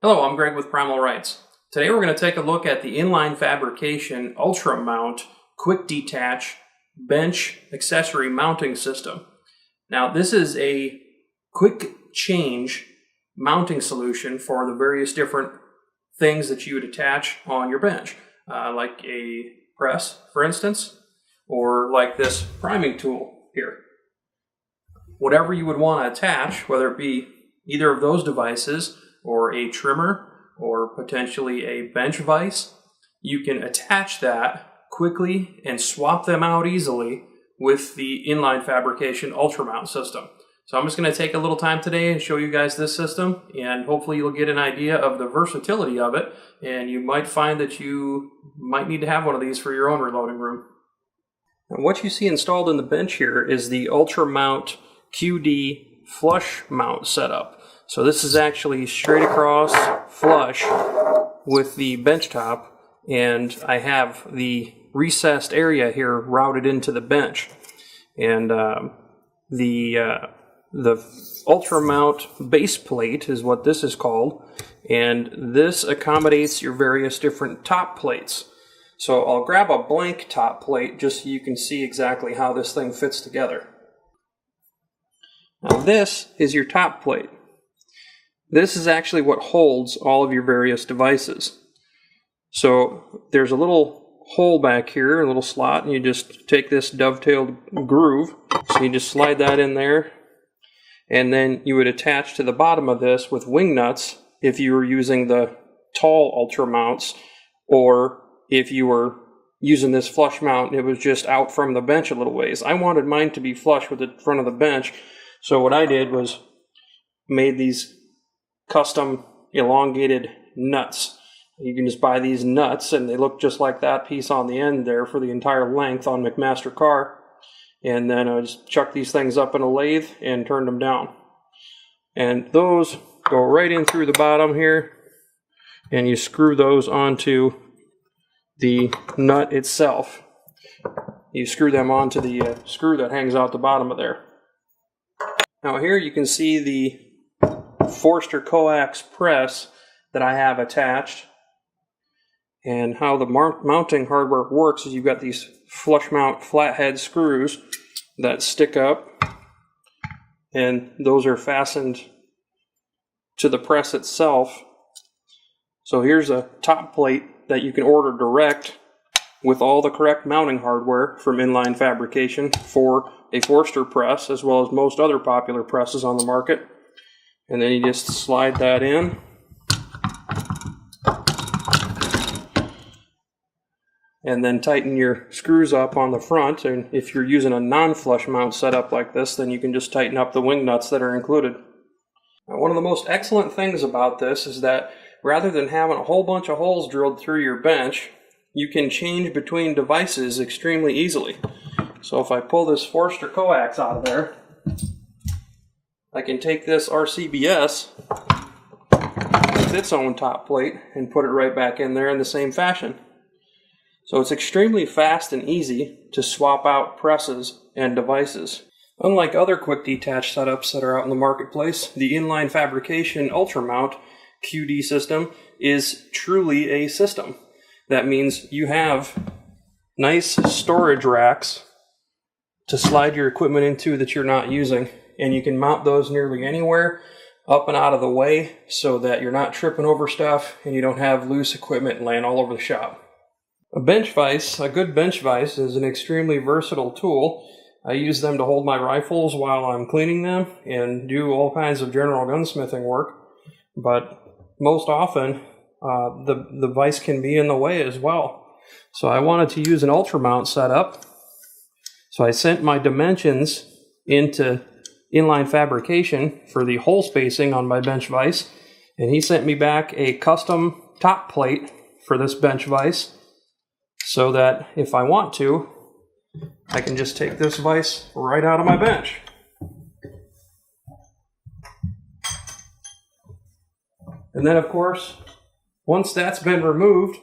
Hello, I'm Greg with Primal Rights. Today we're going to take a look at the Inline Fabrication Ultra Mount Quick Detach Bench Accessory Mounting System. Now this is a quick change mounting solution for the various different things that you would attach on your bench, like a press, for instance, or like this priming tool here. Whatever you would want to attach, whether it be either of those devices or a trimmer or potentially a bench vise, you can attach that quickly and swap them out easily with the Inline Fabrication Ultra Mount system. So I'm just going to take a little time today and show you guys this system, and hopefully you'll get an idea of the versatility of it, and you might find that you might need to have one of these for your own reloading room. And what you see installed in the bench here is the Ultra Mount QD flush mount setup. So this is actually straight across flush with the bench top, and I have the recessed area here routed into the bench. And the Ultra Mount base plate is what this is called, and this accommodates your various different top plates. So I'll grab a blank top plate just so you can see exactly how this thing fits together. Now this is your top plate. This is actually what holds all of your various devices. So there's a little hole back here, a little slot, and you just take this dovetailed groove. So you just slide that in there, and then you would attach to the bottom of this with wing nuts if you were using the tall Ultra mounts, or if you were using this flush mount and it was just out from the bench a little ways. I wanted mine to be flush with the front of the bench, so what I did was made these custom elongated nuts. You can just buy these nuts and they look just like that piece on the end there for the entire length on McMaster-Carr. And then I just chuck these things up in a lathe and turn them down. And those go right in through the bottom here, and you screw those onto the nut itself. You screw them onto the screw that hangs out the bottom of there. Now here you can see the Forster coax press that I have attached, and how the mounting hardware works is you've got these flush mount flathead screws that stick up, and those are fastened to the press itself. So here's a top plate that you can order direct with all the correct mounting hardware from Inline Fabrication for a Forster press, as well as most other popular presses on the market. And then you just slide that in. And then tighten your screws up on the front. And if you're using a non-flush mount setup like this, then you can just tighten up the wing nuts that are included. Now, one of the most excellent things about this is that rather than having a whole bunch of holes drilled through your bench, you can change between devices extremely easily. So if I pull this Forster coax out of there, I can take this RCBS with its own top plate and put it right back in there in the same fashion. So it's extremely fast and easy to swap out presses and devices. Unlike other quick detach setups that are out in the marketplace, the Inline Fabrication Ultra Mount QD system is truly a system. That means you have nice storage racks to slide your equipment into that you're not using, and you can mount those nearly anywhere, up and out of the way, so that you're not tripping over stuff and you don't have loose equipment laying all over the shop. A bench vise, a good bench vise, is an extremely versatile tool. I use them to hold my rifles while I'm cleaning them and do all kinds of general gunsmithing work, but most often the vise can be in the way as well. So I wanted to use an Ultra Mount setup, so I sent my dimensions into Inline Fabrication for the hole spacing on my bench vise, and he sent me back a custom top plate for this bench vise, so that if I want to, I can just take this vise right out of my bench. And then of course, once that's been removed,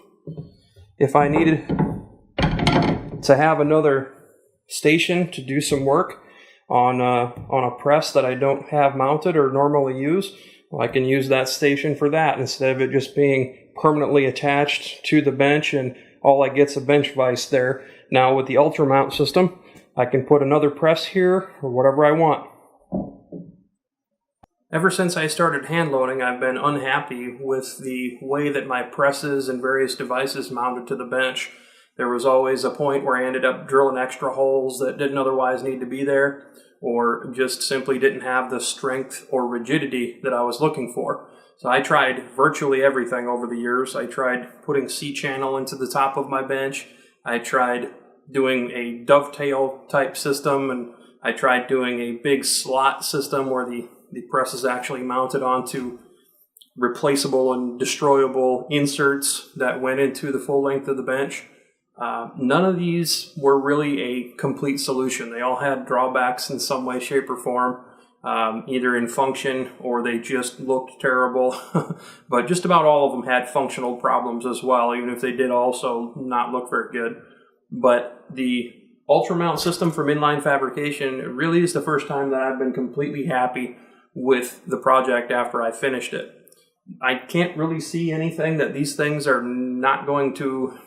if I needed to have another station to do some work on a press that I don't have mounted or normally use, Well, I can use that station for that instead of it just being permanently attached to the bench and all I get's a bench vise there. Now with the Ultra Mount system, I can put another press here or whatever I want. Ever since I started hand loading, I've been unhappy with the way that my presses and various devices mounted to the bench. There was always a point where I ended up drilling extra holes that didn't otherwise need to be there, or just simply didn't have the strength or rigidity that I was looking for. So I tried virtually everything over the years. I tried putting C-channel into the top of my bench. I tried doing a dovetail type system, and I tried doing a big slot system where the press is actually mounted onto replaceable and destroyable inserts that went into the full length of the bench. None of these were really a complete solution. They all had drawbacks in some way, shape, or form, either in function or they just looked terrible. But just about all of them had functional problems as well, even if they did also not look very good. But the Ultra Mount system from Inline Fabrication really is the first time that I've been completely happy with the project after I finished it. I can't really see anything that these things are not going to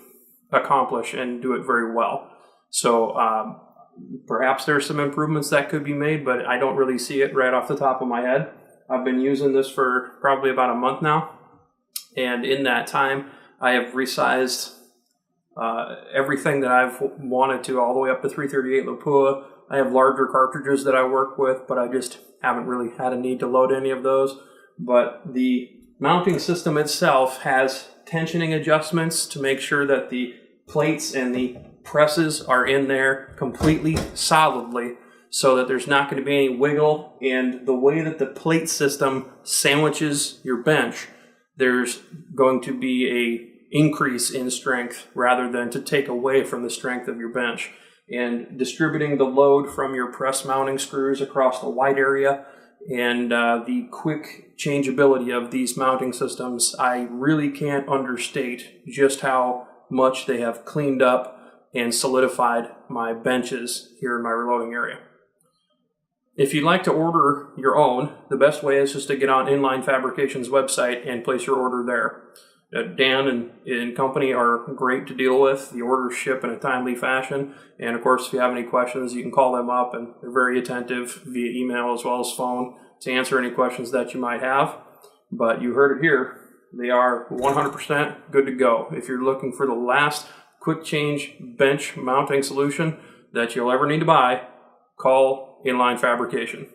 accomplish and do it very well. So perhaps there's some improvements that could be made, but I don't really see it right off the top of my head. I've been using this for probably about a month now, and in that time I have resized everything that I've wanted to, all the way up to 338 Lapua. I have larger cartridges that I work with, but I just haven't really had a need to load any of those. But the mounting system itself has tensioning adjustments to make sure that the plates and the presses are in there completely solidly, so that there's not going to be any wiggle. And the way that the plate system sandwiches your bench, there's going to be a increase in strength rather than to take away from the strength of your bench. And distributing the load from your press mounting screws across the wide area and the quick changeability of these mounting systems, I really can't understate just how much they have cleaned up and solidified my benches here in my reloading area. If you'd like to order your own, the best way is just to get on Inline Fabrication's website and place your order there. Dan and company are great to deal with. The orders ship in a timely fashion. And of course, if you have any questions, you can call them up, and they're very attentive via email as well as phone to answer any questions that you might have. But you heard it here. They are 100% good to go. If you're looking for the last quick change bench mounting solution that you'll ever need to buy, call Inline Fabrication.